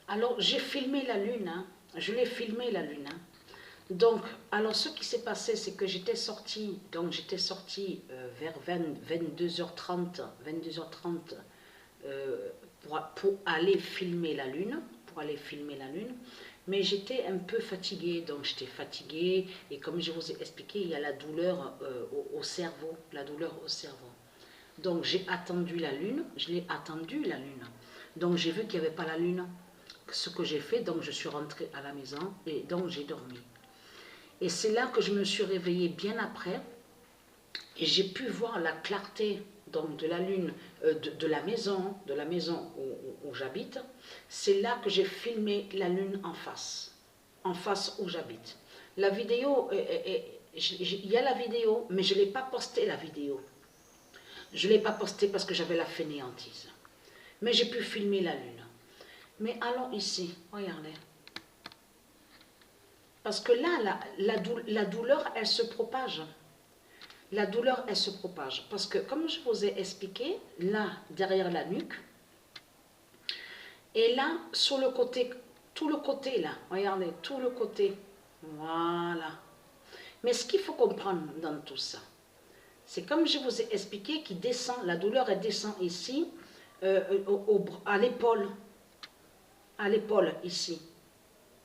Alors, j'ai filmé la lune, hein. Je l'ai filmé la lune. Hein. Donc, alors ce qui s'est passé, c'est que j'étais sortie, vers 22h30, pour aller filmer la lune, mais j'étais un peu fatiguée, donc j'étais fatiguée, et comme je vous ai expliqué, il y a la douleur au cerveau, Donc j'ai attendu la lune, je l'ai attendue la lune, donc j'ai vu qu'il n'y avait pas la lune, ce que j'ai fait, donc je suis rentrée à la maison, et donc j'ai dormi. Et c'est là que je me suis réveillée bien après, et j'ai pu voir la clarté donc de la lune, de la maison, où j'habite. C'est là que j'ai filmé la lune en face où j'habite. La vidéo, il y a la vidéo, mais je ne l'ai pas postée la vidéo. Je ne l'ai pas postée parce que j'avais la fainéantise. Mais j'ai pu filmer la lune. Mais allons ici, regardez. Parce que là, la douleur, elle se propage. La douleur, elle se propage. Parce que, comme je vous ai expliqué, là, derrière la nuque, et là, sur le côté, tout le côté, là, regardez, tout le côté, voilà. Mais ce qu'il faut comprendre dans tout ça, c'est comme je vous ai expliqué, qu'il descend, la douleur, elle descend ici, à l'épaule, ici.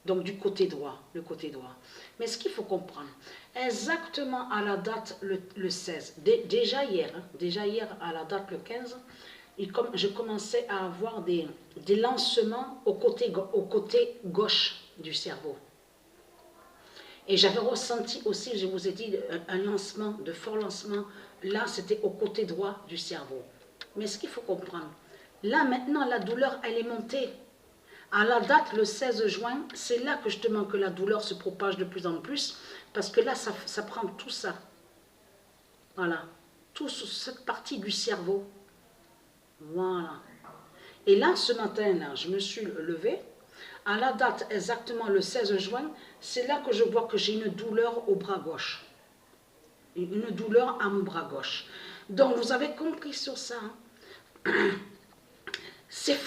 Donc du côté droit, le côté droit. Mais ce qu'il faut comprendre, exactement à la date le 16, déjà hier à la date le 15, je commençais à avoir des lancements au côté gauche du cerveau. Et j'avais ressenti aussi, je vous ai dit, un lancement, de fort lancement, là c'était au côté droit du cerveau. Mais ce qu'il faut comprendre, là maintenant la douleur elle est montée. À la date, le 16 juin, c'est là que justement que la douleur se propage de plus en plus, parce que là, ça prend tout ça. Voilà. Toute cette partie du cerveau. Voilà. Et là, ce matin-là, je me suis levée. À la date, exactement le 16 juin, c'est là que je vois que j'ai une douleur au bras gauche. Une douleur à mon bras gauche. Donc, vous avez compris sur ça. Hein? C'est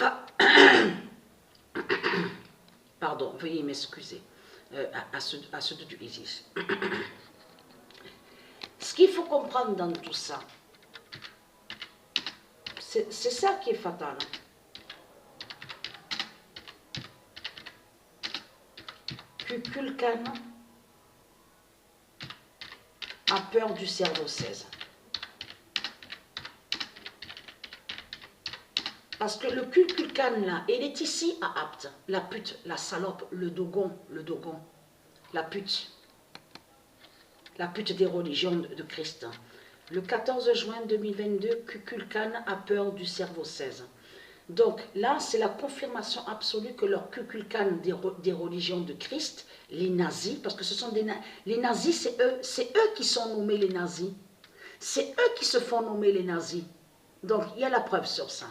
Pardon, veuillez m'excuser à ceux du Isis. Ce qu'il faut comprendre dans tout ça, c'est ça qui est fatal. Kukulkan a peur du cerveau 16. Parce que le Kukulkan là, il est ici à Apt, la pute, la salope, le dogon, la pute des religions de Christ. Le 14 juin 2022, Kukulkan a peur du cerveau 16. Donc là, c'est la confirmation absolue que leur Kukulkan des religions de Christ, les nazis, parce que ce sont les nazis, c'est eux qui sont nommés les nazis. C'est eux qui se font nommer les nazis. Donc il y a la preuve sur ça.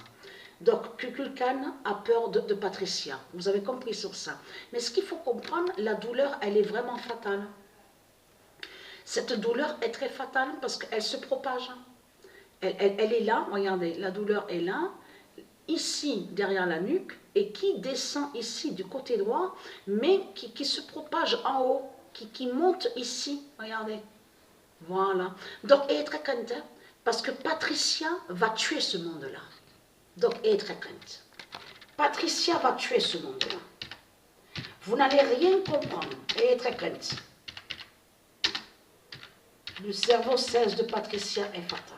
Donc, Kukulkan a peur de Patricia. Vous avez compris sur ça. Mais ce qu'il faut comprendre, la douleur, elle est vraiment fatale. Cette douleur est très fatale parce qu'elle se propage. Elle est là, regardez, la douleur est là, ici, derrière la nuque, et qui descend ici du côté droit, mais qui se propage en haut, qui monte ici, regardez. Voilà. Donc, elle est très crainte, parce que Patricia va tuer ce monde-là. Donc, ayez très crainte. Patricia va tuer ce monde-là. Vous n'allez rien comprendre. Ayez très crainte. Le cerveau 16 de Patricia est fatal.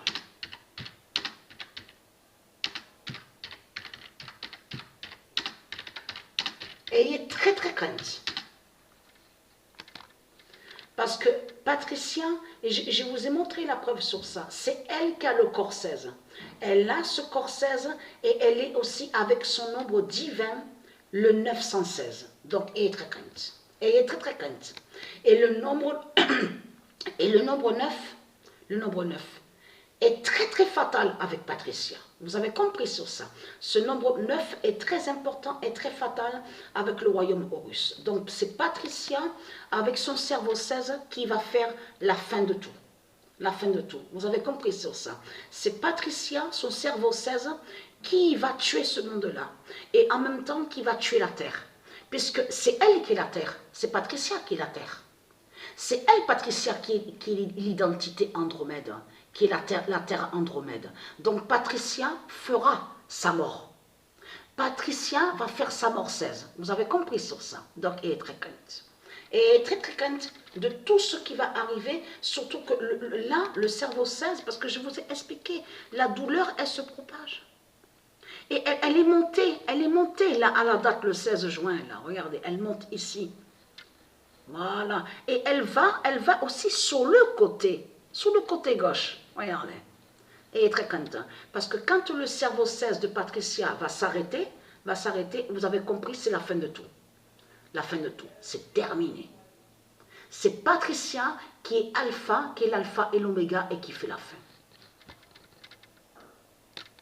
Ayez très crainte. Parce que Patricia, et je vous ai montré la preuve sur ça, c'est elle qui a le corps 16. Elle a ce corps 16 et elle est aussi avec son nombre divin, le 916. Donc, ayez très crainte. Ayez très crainte. Et le nombre 9 est très fatal avec Patricia. Vous avez compris sur ça. Ce nombre 9 est très important et très fatal avec le royaume Horus. Donc c'est Patricia avec son cerveau 16 qui va faire la fin de tout. La fin de tout. Vous avez compris sur ça. C'est Patricia, son cerveau 16, qui va tuer ce monde-là et en même temps qui va tuer la terre. Puisque c'est elle qui est la terre, c'est Patricia qui est la terre. C'est elle, Patricia, qui est l'identité Andromède, qui est la terre Andromède. Donc Patricia fera sa mort. Patricia va faire sa mort 16. Vous avez compris sur ça. Donc elle est très crainte. Et elle est très très crainte de tout ce qui va arriver, surtout que là, le cerveau 16, parce que je vous ai expliqué, la douleur, elle se propage. Et elle est montée là à la date le 16 juin, là, regardez, elle monte ici. Voilà. Et elle va aussi sur le côté gauche, regardez. Et elle est très contente. Parce que quand le cerveau 16 de Patricia va s'arrêter, vous avez compris, c'est la fin de tout. La fin de tout, c'est terminé. C'est Patricia qui est l'alpha et l'oméga et qui fait la fin.